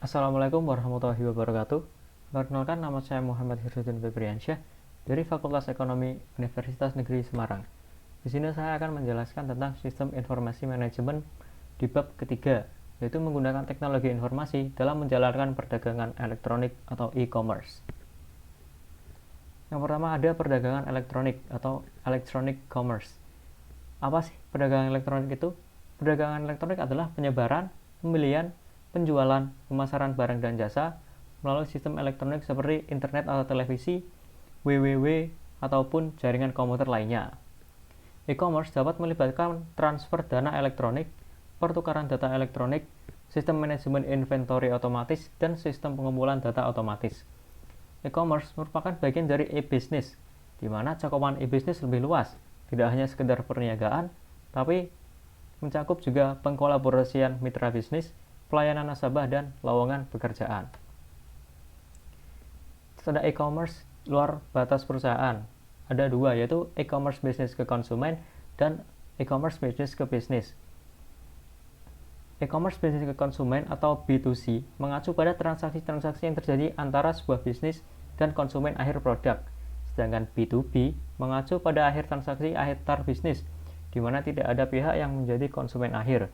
Assalamualaikum warahmatullahi wabarakatuh. Perkenalkan, nama saya Muhammad Hirsudin Febriansyah dari Fakultas Ekonomi Universitas Negeri Semarang. Di sini saya akan menjelaskan tentang sistem informasi manajemen di bab ketiga, yaitu menggunakan teknologi informasi dalam menjalankan perdagangan elektronik atau e-commerce. Yang pertama ada perdagangan elektronik atau electronic commerce. Apa sih perdagangan elektronik itu? Perdagangan elektronik adalah penyebaran, pembelian, penjualan, pemasaran barang dan jasa melalui sistem elektronik seperti internet atau televisi, www, ataupun jaringan komputer lainnya. E-commerce dapat melibatkan transfer dana elektronik, pertukaran data elektronik, sistem manajemen inventory otomatis, dan sistem pengumpulan data otomatis. E-commerce merupakan bagian dari e-business, di mana cakupan e-business lebih luas, tidak hanya sekedar perniagaan, tapi mencakup juga pengkolaborasian mitra bisnis, pelayanan nasabah, dan lowongan pekerjaan. Terus ada e-commerce luar batas perusahaan. Ada dua, yaitu e-commerce bisnis ke konsumen dan e-commerce bisnis ke bisnis. E-commerce bisnis ke konsumen atau B2C mengacu pada transaksi-transaksi yang terjadi antara sebuah bisnis dan konsumen akhir produk. Sedangkan B2B mengacu pada akhir transaksi akhir bisnis, di mana tidak ada pihak yang menjadi konsumen akhir,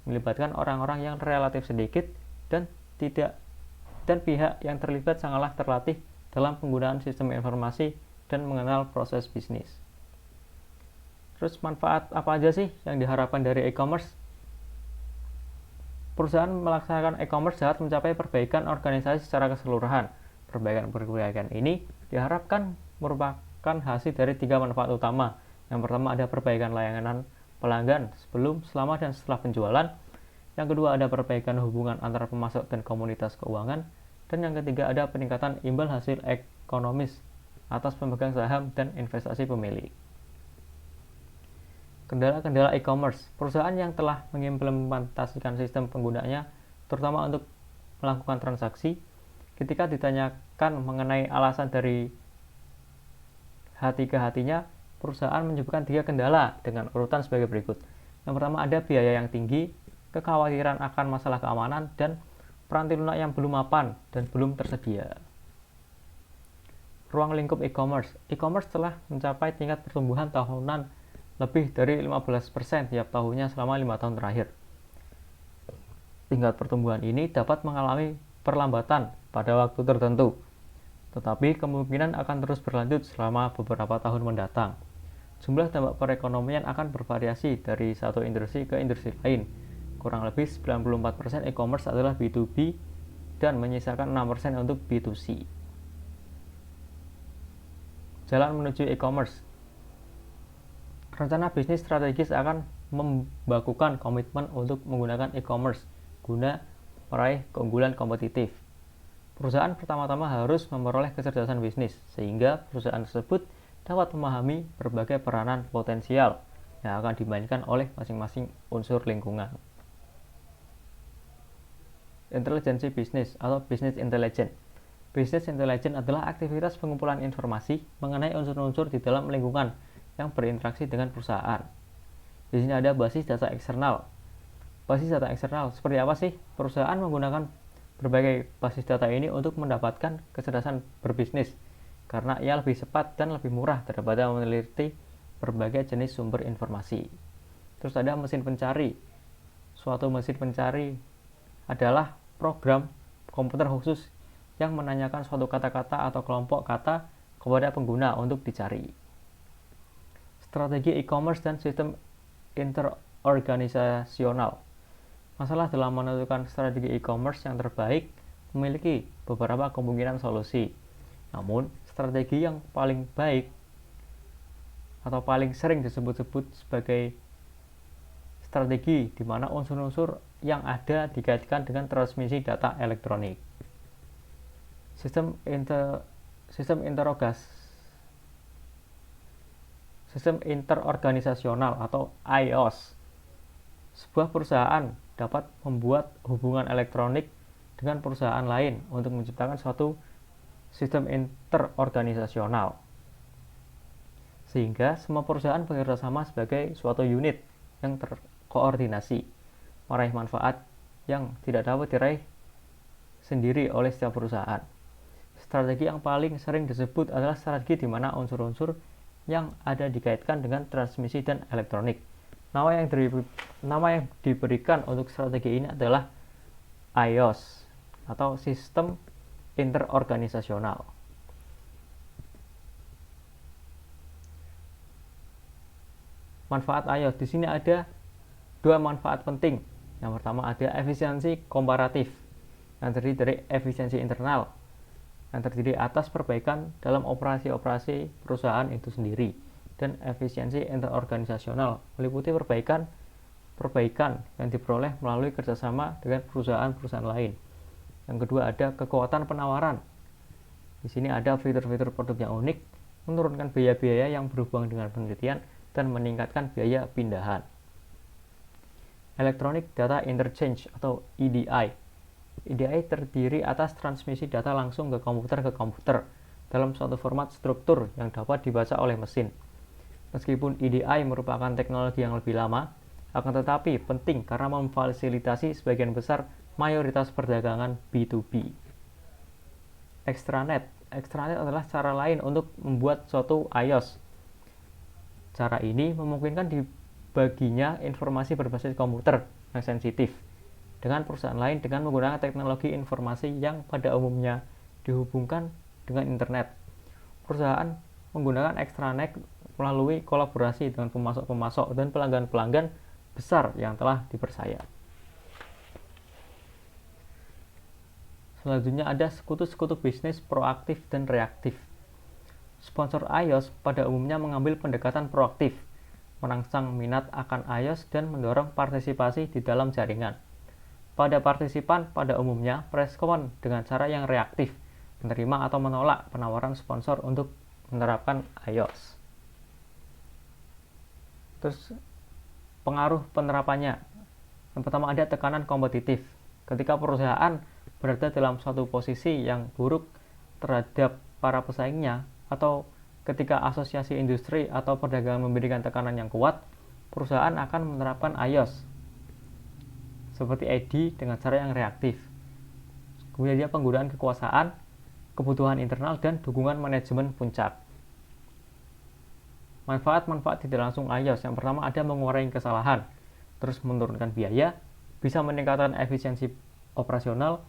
melibatkan orang-orang yang relatif sedikit dan pihak yang terlibat sangatlah terlatih dalam penggunaan sistem informasi dan mengenal proses bisnis. Terus manfaat apa aja sih yang diharapkan dari e-commerce? Perusahaan melaksanakan e-commerce dapat mencapai perbaikan organisasi secara keseluruhan. Perbaikan ini diharapkan merupakan hasil dari 3 manfaat utama. Yang pertama ada perbaikan layanan pelanggan sebelum, selama, dan setelah penjualan. Yang kedua ada perbaikan hubungan antara pemasok dan komunitas keuangan. Dan yang ketiga ada peningkatan imbal hasil ekonomis atas pemegang saham dan investasi pemilik. Kendala-kendala e-commerce. Perusahaan yang telah mengimplementasikan sistem penggunanya, terutama untuk melakukan transaksi, ketika ditanyakan mengenai alasan dari hati ke hatinya, perusahaan menyebutkan 3 kendala dengan urutan sebagai berikut. Yang pertama ada biaya yang tinggi, kekhawatiran akan masalah keamanan, dan peranti lunak yang belum mapan dan belum tersedia. Ruang lingkup e-commerce. E-commerce telah mencapai tingkat pertumbuhan tahunan lebih dari 15% tiap tahunnya selama 5 tahun terakhir. Tingkat pertumbuhan ini dapat mengalami perlambatan pada waktu tertentu, tetapi kemungkinan akan terus berlanjut selama beberapa tahun mendatang. Jumlah dampak perekonomian akan bervariasi dari satu industri ke industri lain. Kurang lebih 94% e-commerce adalah B2B dan menyisakan 6% untuk B2C. Jalan menuju e-commerce. Rencana bisnis strategis akan membakukan komitmen untuk menggunakan e-commerce guna meraih keunggulan kompetitif. Perusahaan pertama-tama harus memperoleh kecerdasan bisnis, sehingga perusahaan tersebut dapat memahami berbagai peranan potensial yang akan dimainkan oleh masing-masing unsur lingkungan. Intelijensi bisnis atau business intelligence. Business intelligence adalah aktivitas pengumpulan informasi mengenai unsur-unsur di dalam lingkungan yang berinteraksi dengan perusahaan. Di sini ada basis data eksternal. Basis data eksternal seperti apa sih? Perusahaan menggunakan berbagai basis data ini untuk mendapatkan kecerdasan berbisnis, karena ia lebih cepat dan lebih murah daripada meneliti berbagai jenis sumber informasi. Terus ada mesin pencari. Suatu mesin pencari adalah program komputer khusus yang menanyakan suatu kata-kata atau kelompok kata kepada pengguna untuk dicari. Strategi e-commerce dan sistem interorganisasional. Masalah dalam menentukan strategi e-commerce yang terbaik memiliki beberapa kemungkinan solusi. Namun, strategi yang paling baik atau paling sering disebut-sebut sebagai strategi di mana unsur-unsur yang ada dikaitkan dengan transmisi data elektronik. Sistem interorganisasional atau IOS. Sebuah perusahaan dapat membuat hubungan elektronik dengan perusahaan lain untuk menciptakan suatu sistem interorganisasional, sehingga semua perusahaan bekerja sama sebagai suatu unit yang terkoordinasi, meraih manfaat yang tidak dapat diraih sendiri oleh setiap perusahaan. Strategi yang paling sering disebut adalah strategi di mana unsur-unsur yang ada dikaitkan dengan transmisi dan elektronik. Nama yang diberikan untuk strategi ini adalah IOS atau Sistem Interorganisasional. Manfaat IOS di sini ada dua manfaat penting. Yang pertama ada efisiensi komparatif yang terdiri dari efisiensi internal yang terdiri atas perbaikan dalam operasi-operasi perusahaan itu sendiri, dan efisiensi interorganisasional meliputi perbaikan yang diperoleh melalui kerjasama dengan perusahaan-perusahaan lain. Yang kedua ada kekuatan penawaran. Di sini ada fitur-fitur produk yang unik, menurunkan biaya-biaya yang berhubungan dengan penelitian, dan meningkatkan biaya pindahan. Electronic Data Interchange atau EDI. EDI terdiri atas transmisi data langsung ke komputer dalam suatu format struktur yang dapat dibaca oleh mesin. Meskipun EDI merupakan teknologi yang lebih lama, akan tetapi penting karena memfasilitasi sebagian besar mayoritas perdagangan B2B. Extranet. Extranet adalah cara lain untuk membuat suatu IOS. Cara ini memungkinkan dibaginya informasi berbasis komputer yang sensitif dengan perusahaan lain dengan menggunakan teknologi informasi yang pada umumnya dihubungkan dengan internet. Perusahaan menggunakan extranet melalui kolaborasi dengan pemasok-pemasok dan pelanggan-pelanggan besar yang telah dipercaya. Selanjutnya ada sekutu-sekutu bisnis proaktif dan reaktif. Sponsor iOS pada umumnya mengambil pendekatan proaktif, merangsang minat akan iOS dan mendorong partisipasi di dalam jaringan. Pada partisipan pada umumnya merespon dengan cara yang reaktif, menerima atau menolak penawaran sponsor untuk menerapkan iOS. Terus pengaruh penerapannya. Yang pertama ada tekanan kompetitif. Ketika perusahaan berada dalam suatu posisi yang buruk terhadap para pesaingnya, atau ketika asosiasi industri atau perdagangan memberikan tekanan yang kuat, perusahaan akan menerapkan iOS seperti ID dengan cara yang reaktif. Kemudian dia penggunaan kekuasaan, kebutuhan internal, dan dukungan manajemen puncak. Manfaat-manfaat tidak langsung iOS. Yang pertama ada mengurangi kesalahan, terus menurunkan biaya, bisa meningkatkan efisiensi operasional,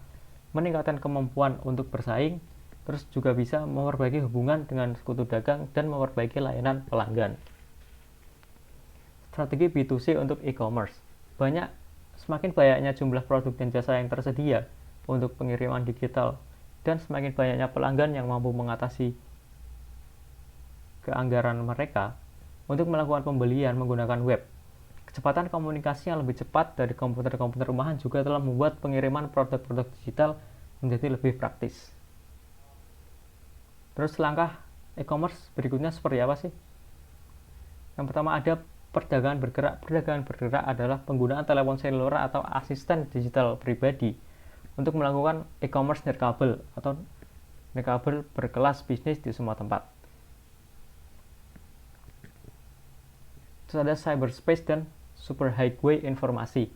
meningkatkan kemampuan untuk bersaing, terus juga bisa memperbaiki hubungan dengan sekutu dagang dan memperbaiki layanan pelanggan. Strategi B2C untuk e-commerce. Semakin banyaknya jumlah produk dan jasa yang tersedia untuk pengiriman digital dan semakin banyaknya pelanggan yang mampu mengatasi keanggaran mereka untuk melakukan pembelian menggunakan web. Kecepatan komunikasi yang lebih cepat dari komputer-komputer rumahan juga telah membuat pengiriman produk-produk digital menjadi lebih praktis. Terus langkah e-commerce berikutnya seperti apa sih? Yang pertama ada perdagangan bergerak. Perdagangan bergerak adalah penggunaan telepon seluler atau asisten digital pribadi untuk melakukan e-commerce nirkabel atau nirkabel berkelas bisnis di semua tempat. Terus ada cyberspace dan superhighway informasi.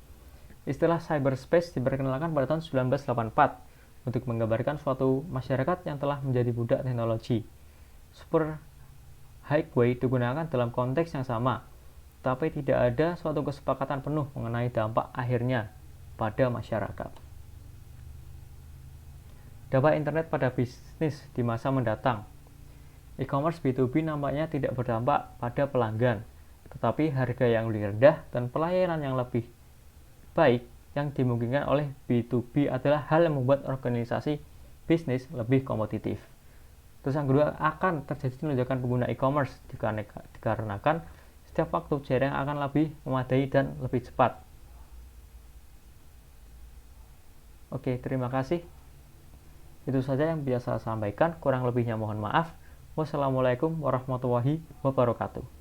Istilah cyberspace diperkenalkan pada tahun 1984 untuk menggambarkan suatu masyarakat yang telah menjadi budak teknologi. Superhighway digunakan dalam konteks yang sama, tapi tidak ada suatu kesepakatan penuh mengenai dampak akhirnya pada masyarakat. Dampak internet pada bisnis di masa mendatang. E-commerce B2B nampaknya tidak berdampak pada pelanggan, tetapi harga yang lebih rendah dan pelayanan yang lebih baik yang dimungkinkan oleh B2B adalah hal yang membuat organisasi bisnis lebih kompetitif. Terus yang kedua, akan terjadi lonjakan pengguna e-commerce dikarenakan setiap waktu jaringan akan lebih memadai dan lebih cepat. Oke, terima kasih. Itu saja yang bisa saya sampaikan, kurang lebihnya mohon maaf. Wassalamualaikum warahmatullahi wabarakatuh.